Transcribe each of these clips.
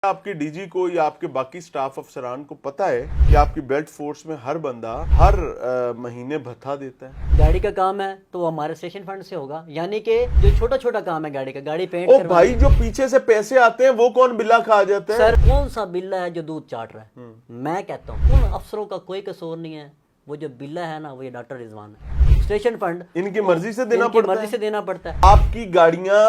आपके डीजी को या आपके बाकी स्टाफ अफसरान को पता है कि आपकी बेल्ट फोर्स में हर बंदा हर महीने भत्ता देता है। गाड़ी का काम है तो वो हमारे स्टेशन फंड से होगा, यानी कि जो छोटा छोटा काम है गाड़ी का, गाड़ी पेंट ओ भाई, जो पीछे से पैसे आते हैं वो कौन बिल्ला खा जाता है? सर कौन सा बिल्ला है जो दूध चाट रहा है? मैं कहता हूँ उन अफसरों का कोई कसूर नहीं है, वो जो बिल्ला है ना वो ये डॉक्टर रिजवान है। स्टेशन फंड इनकी मर्जी से देना पड़ता है। मर्जी से देना पड़ता है। आपकी गाड़ियां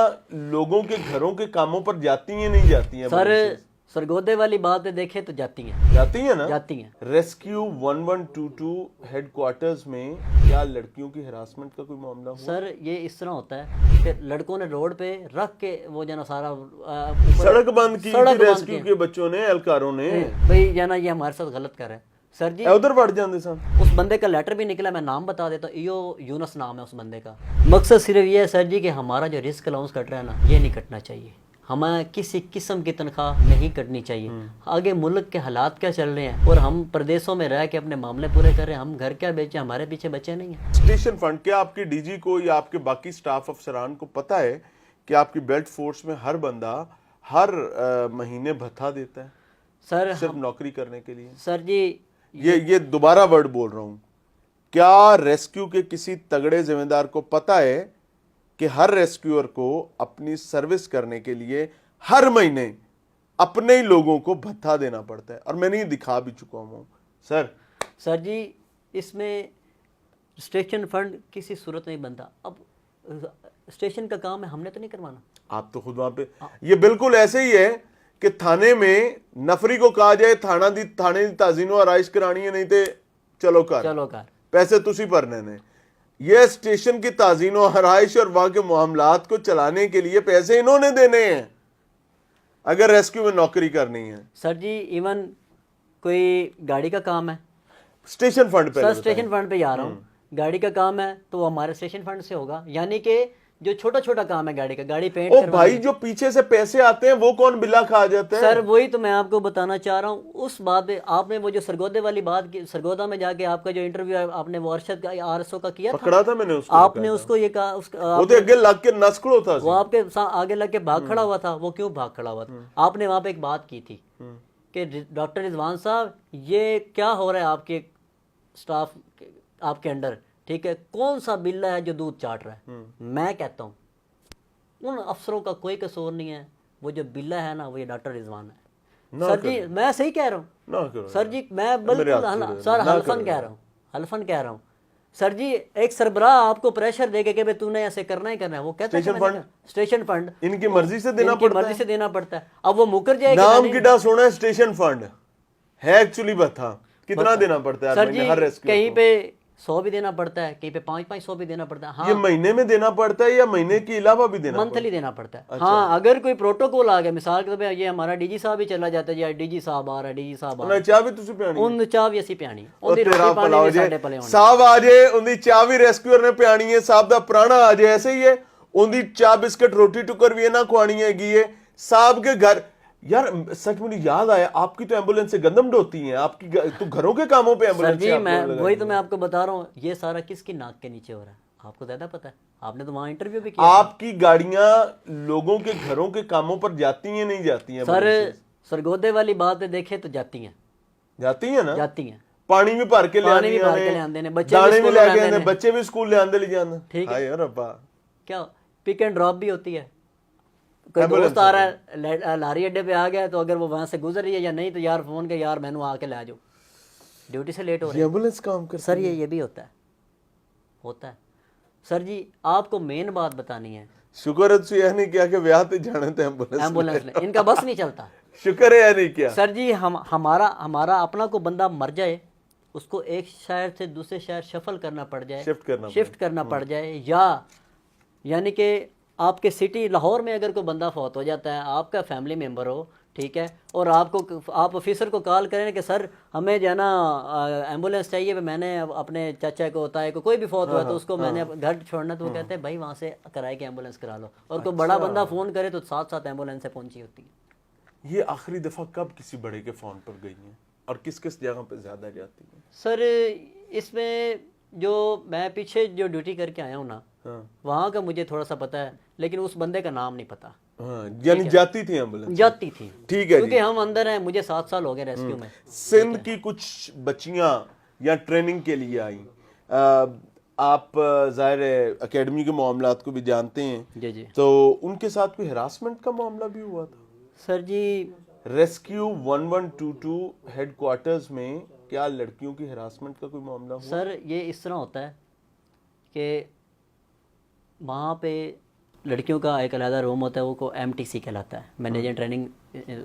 लोगों के घरों के कामों पर जाती हैं नहीं जाती हैं? सर सरगोदे वाली बात देखे तो जाती हैं। जाती हैं ना? जाती हैं। रेस्क्यू 1122 हेडक्वार्टर्स में क्या लड़कियों की हरासमेंट का कोई मामला हुआ? सर ये इस तरह होता है कि लड़कों ने रोड पे रख के वो जना सारा सड़क बंद की थी रेस्क्यू के बच्चों ने, एहलकारों ने। भाई जना ये हमारे साथ गलत कर रहे हैं सर जी। उधर बढ़ जाते सन। उस बंदे का लेटर भी निकला, मैं नाम बता देता हूँ, इयो यूनस नाम है उस बंदे का। मकसद सिर्फ ये है सर जी कि हमारा जो रिस्क अलाउंस कट रहा है ना, ये नहीं कटना चाहिए। हमें किसी किस्म की तनख्वाह नहीं कटनी चाहिए। आगे मुल्क के हालात क्या चल रहे हैं और हम प्रदेशों में रह के अपने मामले पूरे कर रहे हैं, हम घर क्या बेचे, हमारे पीछे बचे नहीं है। स्टेशन फंड, क्या आपके डीजी को या आपके बाकी स्टाफ अफसरान को पता है कि आपकी बेल्ट फोर्स में हर बंदा हर महीने भत्ता देता है सर सिर्फ नौकरी करने के लिए? सर जी ये दोबारा वर्ड बोल रहा हूं, क्या रेस्क्यू के किसी तगड़े जिम्मेदार को पता है कि हर रेस्क्यूअर को अपनी सर्विस करने के लिए हर महीने अपने ही लोगों को भत्ता देना पड़ता है? और मैंने ये दिखा भी चुका हूं सर जी इसमें स्टेशन फंड किसी सूरत नहीं बनता। अब स्टेशन का काम है, हमने तो नहीं करवाना। आप तो खुद वहां पे, ये बिल्कुल ऐसे ही है कि थाने में नफरी को कहा जाए थाने दी ताजीनो आराइश करानी है, नहीं तो चलो कर पैसे तुसी भरने ने। ये स्टेशन की ताजीनो आराइश और वहां के मामलात को चलाने के लिए पैसे इन्होंने देने हैं अगर रेस्क्यू में नौकरी करनी है। सर जी इवन कोई गाड़ी का काम है, स्टेशन फंड पे, सर स्टेशन फंड पे आ रहा हूँ, गाड़ी का काम है तो वो हमारे स्टेशन फंड से होगा, यानी कि जो छोटा छोटा काम है गाड़ी का, गाड़ी पेंट ओ भाई, जो पीछे से पैसे आते हैं वो कौन बिल्ला खा जाता है? सर वही तो मैं आपको बताना चाह रहा हूँ। उस बात पे आपने वो जो सरगोदे वाली बात की, सरगोदा में जाके आपका जो इंटरव्यू है आपने वो अरशद का आरएसओ का किया पकड़ा था मैंने उसको। आपने उसको ये कहा वो तो आगे लग के नस्कड़ो था, वो आपके आगे लग के भाग खड़ा हुआ था। वो क्यों भाग खड़ा हुआ था? आपने वहां पे एक बात की थी कि डॉक्टर रिजवान साहब ये क्या हो रहा है आपके स्टाफ आपके अंडर, ठीक है, कौन सा बिल्ला है जो दूध चाट रहा है? मैं कहता हूँ उन अफसरों का कोई कसूर नहीं है, वो जो बिल्ला है ना वो ये डॉक्टर रिजवान है। सर जी मैं सही कह रहा हूँ सर जी, मैं बिल्कुल सर हल्फन कह रहा हूँ, हल्फन कह रहा हूँ सर जी। एक सरबराह आपको प्रेशर देके कि भाई तूने ऐसे करना ही करना है, वो कहता है स्टेशन फंड इनकी मर्जी से देना पड़ता है, मर्जी से देना पड़ता है। अब वो मुकर जाएगा। नाम की डास होना है स्टेशन फंड है, एक्चुअली भत्ता कितना देना पड़ता है सर जी? हर रेस्क्यू कहीं पे 100 भी देना पड़ता है, कहीं पे 500 भी देना पड़ता है। हाँ, ये महीने में देना पड़ता है या महीने के अलावा भी देना? मंथली देना पड़ता है। हाँ, अगर कोई प्रोटोकॉल आ गया, मिसाल के तौर पे ये हमारा डीजी साहब ही चला जाता है, या डीजी साहब आ रहा है, डीजी साहब आ रहा है, चाह भी तुसी पियानी, उन चाह भी ਅਸੀਂ ਪਿਆਣੀ, ਉਹਦੀ ਰੋਟੀ ਪਾਣੀ ਵੀ ਸਾਡੇ ਪਲੇ ਹੋਣੀ। साहब आ जाए उनकी चाह भी रेस्क्यूअर ने पियानी है, साहब दा प्राणा आ जाए ऐसे ही है, उनकी चाह बिस्किट रोटी टुकर भी ना खुआनी हैगी है साहब के घर। यार सच मुझे याद आया, आपकी तो एम्बुलेंस से गंदम ढोती हैं, आपकी तो घरों के कामों पे एम्बुलेंस। जी मैं वही तो मैं आपको बता रहा हूँ, ये सारा किसकी नाक के नीचे हो रहा है आपको ज्यादा पता है, आपने तो वहाँ इंटरव्यू भी किया। आपकी गाड़ियां लोगों के घरों के कामों पर जाती हैं नहीं जाती हैं? सर सरगोदे वाली बात देखे तो जाती हैं। जाती हैं ना? जाती हैं। पानी भी भर के ले आंदे ने, दाने भी लेके आंदे, बच्चे भी स्कूल ले आंदे ले जांदे। ठीक है यार अब्बा, क्या पिक एंड ड्रॉप भी होती है। कोई दोस्त आ रहा है लारी अड्डे पे आ गया, तो अगर वो वहां से गुजर रही है या नहीं तो यार फोन के, यार मैंने आके ले जाओ, ड्यूटी से लेट हो रही है, एम्बुलेंस काम कर। सर ये भी होता है सर जी। आपको मेन बात बतानी है। शुक्र है तू यह नहीं किया कि ब्याह ते जाने ते एम्बुलेंस ने, इनका बस नहीं चलता। शुक्र है यह नहीं किया सर जी। हमारा अपना को बंदा मर जाए, उसको एक शहर से दूसरे शहर शफल करना पड़ जाए, शिफ्ट करना पड़ जाए, या यानी कि आपके सिटी लाहौर में अगर कोई बंदा फौत हो जाता है, आपका फैमिली मेम्बर हो, ठीक है, और आप ऑफिसर को कॉल करें कि सर हमें जो है ना एम्बुलेंस चाहिए, मैंने अपने चाचा को होता है कोई भी फौत हुआ तो उसको मैंने घर छोड़ना, तो वो कहते हैं भाई वहाँ से कराए के एम्बुलेंस करा लो, और कोई बड़ा बंदा फ़ोन करे तो साथ साथ एम्बुलेंस से पहुंची होती है। ये आखिरी दफ़ा कब किसी बड़े के फ़ोन पर गई हैं और किस किस जगह पर ज़्यादा जाती है? सर इसमें जो मैं पीछे जो ड्यूटी करके आया हूँ ना, वहाँ का मुझे थोड़ा सा पता है, लेकिन उस बंदे का नाम नहीं पता। हाँ, यानी जाती थी एम्बुलेंस? जाती थी, ठीक है क्योंकि हम अंदर हैं, मुझे 7 साल हो गए रेस्क्यू में। सिंध की कुछ बच्चियां या ट्रेनिंग के लिए आई, आप जाहिर है एकेडमी के मामलात को भी जानते हैं, जी जी। तो उनके साथ कोई हरासमेंट का मामला भी हुआ था? सर जी, रेस्क्यू 1122 हेडक्वार्टर्स में क्या लड़कियों की हरासमेंट का कोई मामला हुआ? सर ये इस तरह होता है कि वहाँ पे लड़कियों का एक अलग रूम होता है, वो को MTC कहलाता है, मैनेजर ट्रेनिंग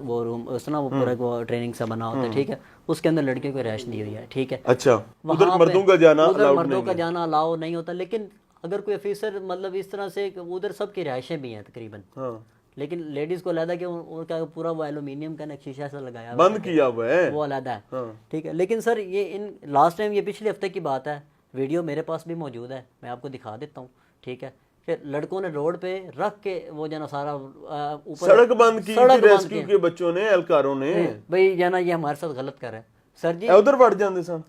वो रूम, उस ना वो पूरा वो ट्रेनिंग सा बना होता है, ठीक है। उसके अंदर लड़कियों को रैश दी हुई है, ठीक है। अच्छा, उधर वहाँ मर्दों पे का जाना उधर अलाउड मर्दों नहीं का है? जाना अलाउ नहीं होता, लेकिन अगर कोई ऑफिसर मतलब इस तरह से, उधर सबकी रिहाइशें भी हैं तकरीबन, हाँ, लेकिन लेडीज को अलहदा कि उनका पूरा वो एल्यूमिनियम का शीशा सा लगाया हुआ बंद किया हुआ है वो अलहदा है, हाँ। ठीक है। लेकिन सर ये इन लास्ट टाइम, ये पिछले हफ्ते की बात है, वीडियो मेरे पास भी मौजूद है, मैं आपको दिखा देता हूँ, ठीक है। फिर लड़कों ने रोड पे रख के वो जना सारा ऊपर सड़क बंद की सड़क थी बंद रेस्क्यू के बच्चों ने, एहलकारों ने। भाई जना ये हमारे साथ गलत कर रहा है सर जी। उधर बढ़ जाते सन।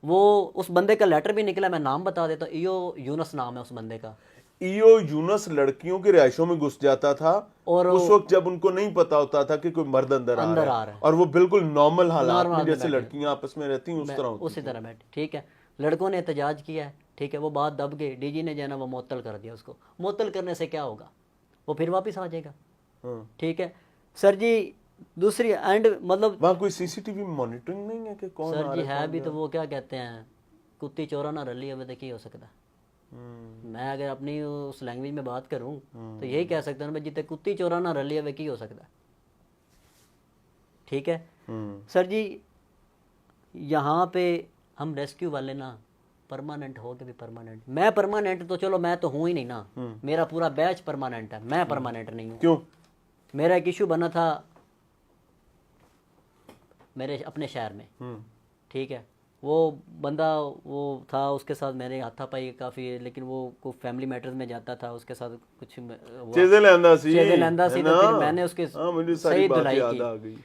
वो उस बंदे का लेटर भी निकला, मैं नाम बता देता हूँ, ईओ यूनस नाम है उस बंदे का। ईओ यूनस लड़कियों के रिहायशों में घुस जाता था और उस वक्त जब उनको नहीं पता होता था कि कोई मर्द अंदर आ रहा है, और वो बिल्कुल नॉर्मल हालात में जैसे लड़कियां आपस में रहती हैं उस तरह होती उसी तरह बैठे, ठीक है। लड़कों ने एहतजाज किया है, ठीक है, वो बात दब गई, डीजी ने जो है ना वो मुअत्तल कर दिया उसको। मुअत्तल करने से क्या होगा, वो फिर वापस आ जाएगा, ठीक है सर जी। दूसरी एंड मतलब वहाँ कोई सीसीटीवी मॉनिटरिंग नहीं है कि कौन सर जी है भी, तो वो क्या कहते हैं, कुत्ती चोरा ना रली अब तक ही हो सकता है। मैं अगर अपनी उस लैंग्वेज में बात करूं तो यही कह सकता हूं, जितने कुत्ती चोरा ना रली अब की हो सकता है, ठीक है। सर जी यहाँ पे हम रेस्क्यू वाले ना परमानेंट हो के भी परमानेंट, मैं परमानेंट तो चलो मैं तो हूँ ही नहीं ना, मेरा पूरा बैच परमानेंट है, मैं परमानेंट नहीं हूँ। क्यों? मेरा एक इशू बना था मेरे अपने शहर में, ठीक है। वो बंदा वो था, उसके साथ मैंने हाथापाई काफ़ी, लेकिन वो को फैमिली मैटर्स में जाता था, उसके साथ कुछ चीजें लेंदा सी तो फिर मैंने उसके सही धुलाई की,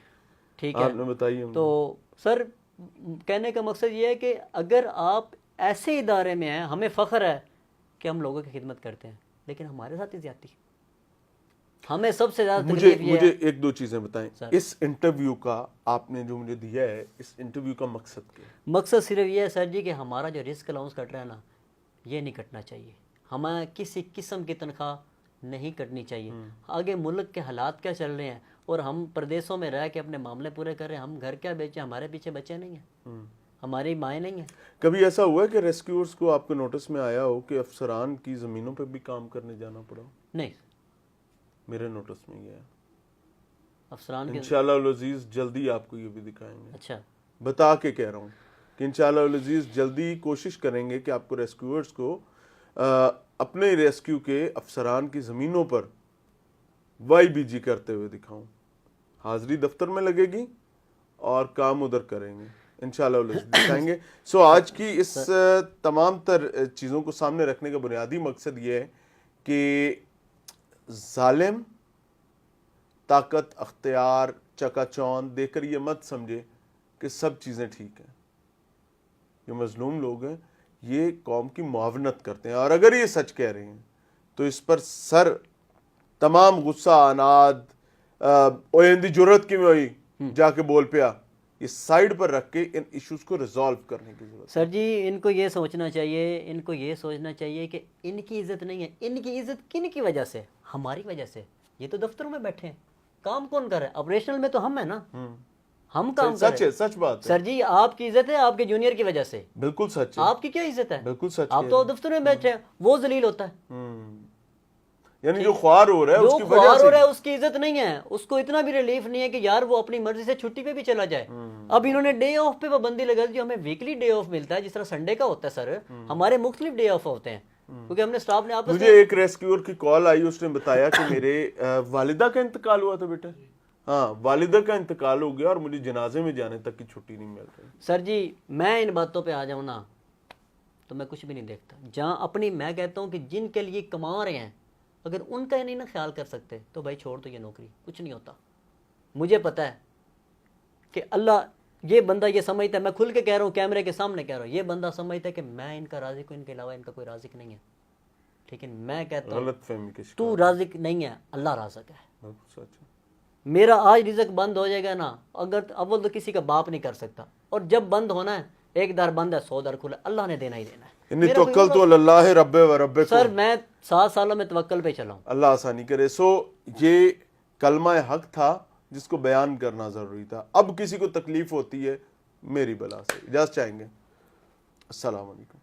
ठीक है। आपने बताई तो सर कहने का मकसद ये है कि अगर आप ऐसे इदारे में हैं, हमें फ़ख्र है कि हम लोगों की खिदमत करते हैं, लेकिन हमारे साथ ही ज्यादती, हमें सबसे ज़्यादा मुझे एक दो चीज़ें बताएं। इस इंटरव्यू का आपने जो मुझे दिया है, इस इंटरव्यू का मकसद क्या है? मकसद सिर्फ ये है सर जी कि हमारा जो रिस्क अलाउंस कट रहा है ना, ये नहीं कटना चाहिए, हमें किसी किस्म की तनख्वाह नहीं कटनी चाहिए। आगे मुल्क के हालात क्या चल रहे हैं, और हम प्रदेशों में रह के अपने मामले पूरे कर रहे हैं, हम घर क्या बेचें, हमारे पीछे बच्चे नहीं हैं, हमारी माएँ नहीं हैं। कभी ऐसा हुआ है कि रेस्क्यूअर्स को आपके नोटिस में आया हो कि अफसरान की ज़मीनों पर भी काम करने जाना पड़ा? नहीं, मेरे नोटिस में ये है। अफसरान इंशाल्लाह अज़ीज़ जल्दी आपको ये भी दिखाएंगे। अच्छा, बता के कह रहा हूँ कि इंशाल्लाह अज़ीज़ जल्दी कोशिश करेंगे कि आपको रेस्क्यूअर्स को अपने रेस्क्यू के अफसरान की ज़मीनों पर YBG करते हुए दिखाऊं। हाजिरी दफ्तर में लगेगी और काम उधर करेंगे, इंशाल्लाह दिखाएंगे। सो आज की इस तमाम तर चीज़ों को सामने रखने का बुनियादी मकसद ये है कि जालिम ताकत, अख्तियार, चकाचौंध देकर ये मत समझे कि सब चीज़ें ठीक हैं। जो मजलूम लोग हैं ये कौम की मुआवनत करते हैं, और अगर ये सच कह रहे हैं तो इस पर सर तमाम गुस्सा, अनाद, ओएंदी जुर्रत की में हुई जाके बोल पिया, ये साइड पर रख के इन इश्यूज को रिजॉल्व करने की जरूरत। सर जी इनको ये सोचना चाहिए, इनको ये सोचना चाहिए कि इनकी इज्जत नहीं है, इनकी इज्जत किन की वजह से, हमारी वजह से। ये तो दफ्तरों में बैठे हैं, काम कौन कर रहा है? ऑपरेशनल में तो हम है ना, हम काम कर रहे हैं। सच बात है सर जी, आपकी इज्जत है आपके जूनियर की वजह से। बिल्कुल सच है। आपकी क्या इज्जत है? बिल्कुल सच। आप तो दफ्तर में बैठे हैं, वो जलील होता है। यानी जो ख्वार हो रहा है उसकी वजह से, ख्वार हो रहा है उसकी इज्जत नहीं है, उसको इतना भी रिलीफ नहीं है कि यार वो अपनी मर्जी से छुट्टी पे भी चला जाए। अब इन्होंने डे ऑफ पे पाबंदी लगा दी। हमें वीकली डे ऑफ मिलता है, जिस तरह संडे का होता है सर, हमारे मुख्तलिफ डे ऑफ होते हैं, क्योंकि हमने स्टाफ ने आपस में। मुझे एक रेस्क्यूअर की कॉल आई, उसने बताया कि मेरे वालिदा का इंतकाल हुआ था बेटा। हाँ, वालिदा का इंतकाल हो गया और मुझे जनाजे में जाने तक की छुट्टी नहीं मिल रही। सर जी मैं इन बातों पे आ जाऊँ ना तो मैं कुछ भी नहीं देखता। जहाँ अपनी, मैं कहता हूँ कि जिनके लिए कमा रहे हैं, अगर उनका नहीं ना ख्याल कर सकते तो भाई छोड़ दो ये नौकरी, कुछ नहीं होता। मुझे पता है कि अल्लाह, ये बंदा ये समझता है, मैं खुल के कह रहा हूँ, कैमरे के सामने कह रहा हूँ, ये बंदा समझता है कि मैं इनका राज़िक हूँ, इनके अलावा इनका कोई राज़िक नहीं है। ठीक है, मैं कहता हूँ गलत फहमी के शिकार। तू राज़िक नहीं है, अल्लाह राज़िक है। सच। मेरा आज रिज़्क बंद हो जाएगा ना, अगर अव्वल तो किसी का बाप नहीं कर सकता, और जब बंद होना है, एक दर बंद है 100 दर खुला, अल्लाह ने देना ही देना है। इन्नी तवक्कल तो अल्लाह रब्बे व रब्बे को। सर मैं 7 सालों में तवक्कल पे चला हूँ। अल्लाह आसानी करे। सो ये कलमा हक था जिसको बयान करना जरूरी था। अब किसी को तकलीफ होती है मेरी बला से। इजाज़त चाहेंगे। अस्सलाम वालेकुम।